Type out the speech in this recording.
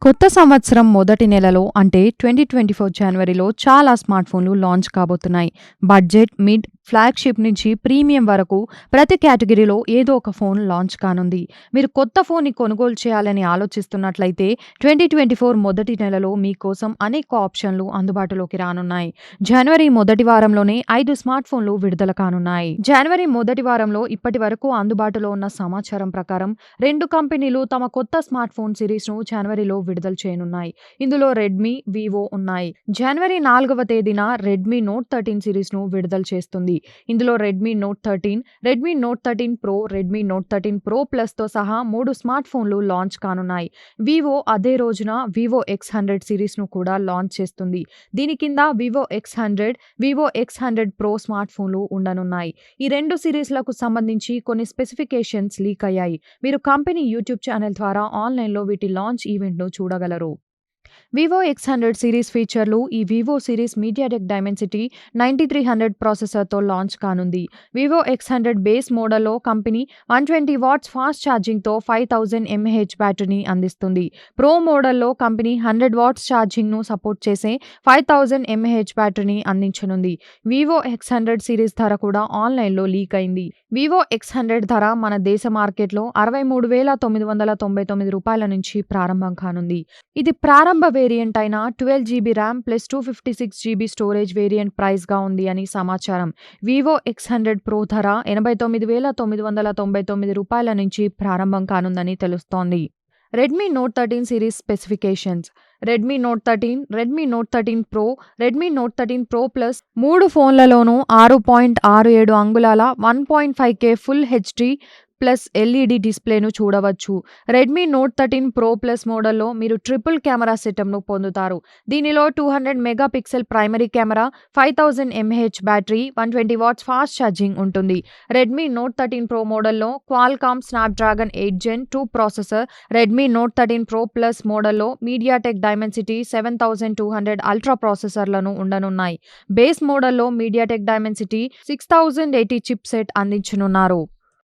కొత్త సంవత్సరం మొదటి నెలలో అంటే 2024 జనవరిలో చాలా స్మార్ట్ ఫోన్లు లాంచ్ కాబోతున్నాయి. బడ్జెట్, మిడ్, ఫ్లాగ్‌షిప్ నుంచి ప్రీమియం వరకు ప్రతి కేటగిరీలో ఏదో ఒక ఫోన్ లాంచ్ కానుంది. మీరు కొత్త ఫోన్‌ని కొనుగోలు చేయాలని ఆలోచిస్తున్నట్లయితే 2024 మొదటి నెలలో మీకోసం అనేక ఆప్షన్లు అందుబాటులోకి రానున్నాయి. జనవరి మొదటి వారంలోనే 5 స్మార్ట్ ఫోన్లు విడుదల కానున్నాయి. జనవరి మొదటి వారంలో ఇప్పటి వరకు అందుబాటులో ఉన్న సమాచారం ప్రకారం 2 కంపెనీలు తమ కొత్త స్మార్ట్ ఫోన్ సిరీస్‌ను జనవరిలో విడుదల చేయనున్నాయి. ఇందులో రెడ్మీ, వివో ఉన్నాయి. జనవరి 4వ తేదీన రెడ్మీ నోట్ 13 సిరీస్‌ను విడుదల చేస్తుంది. ఇందులో Redmi Note 13, Redmi Note 13 Pro, Redmi Note 13 Pro ప్లస్‌తో సహా 3 స్మార్ట్ ఫోన్లు లాంచ్ కానున్నాయి. వివో అదే రోజున వివో X100 సిరీస్‌ను కూడా లాంచ్ చేస్తుంది. దీని కింద Vivo X100, Vivo X100 pro smart ఫోన్లు ఉండనున్నాయి. ఈ 2 సిరీస్‌లకు సంబంధించి కొన్ని స్పెసిఫికేషన్స్ లీక్ అయ్యాయి. మీరు కంపెనీ యూట్యూబ్ ఛానల్ ద్వారా ఆన్‌లైన్‌లో వీటి లాంచ్ ఈవెంట్‌ను చూడగలరు. వివో X100 సిరీస్ ఫీచర్లు ఈ వివో సిరీస్ మీడియాటెక్ డైమెన్సిటీ 9300 ప్రాసెసర్తో లాంచ్ కానుంది. వివో X100 బేస్ మోడల్లో కంపెనీ 120 వాట్స్ ఫాస్ట్ ఛార్జింగ్తో 5000 mAh బ్యాటరీని అందిస్తుంది. ప్రో మోడల్లో కంపెనీ 100 వాట్స్ ఛార్జింగ్ను సపోర్ట్ చేసే 5000 mAh బ్యాటరీని అందించనుంది. వివో X100 సిరీస్ ధర కూడా ఆన్లైన్లో లీక్ అయింది. వివో X100 ధర మన దేశ మార్కెట్లో రూ. 63,999 నుంచి ప్రారంభం కానుంది. ఇది ప్రారంభ వేరియంట్ అయిన 12GB RAM plus 256GB storage variant ప్రైస్‌గా ఉంది అని సమాచారం. వివో X100 ప్రో ధర రూ. 89,999 నుంచి ప్రారంభం కానుందని తెలుస్తోంది. Redmi Note 13 series specifications. Redmi Note 13, Redmi Note 13 Pro, Redmi Note 13 pro plus 3 ఫోన్లలోనూ 6.67 అంగుళాల 1.5K full HD plus LED డిస్ప్లేను చూడవచ్చు. రెడ్మీ నోట్ 13 ప్రో ప్లస్ మోడల్లో మీరు ట్రిపుల్ కెమెరా సెటప్‌ను పొందుతారు. దీనిలో 200 megapixel primary camera, 5000 mAh battery, 120 watts fast charging ఉంటుంది. Redmi Note 13 pro మోడల్లో Qualcomm Snapdragon 8 gen 2 processor, Redmi Note 13 pro plus మోడల్లో మీడియాటెక్ డైమెన్సిటీ 7200 అల్ట్రా ప్రాసెసర్లను ఉండనున్నాయి. బేస్ మోడల్లో మీడియాటెక్ డైమెన్సిటీ 6080 చిప్‌సెట్ అందించనున్నారు.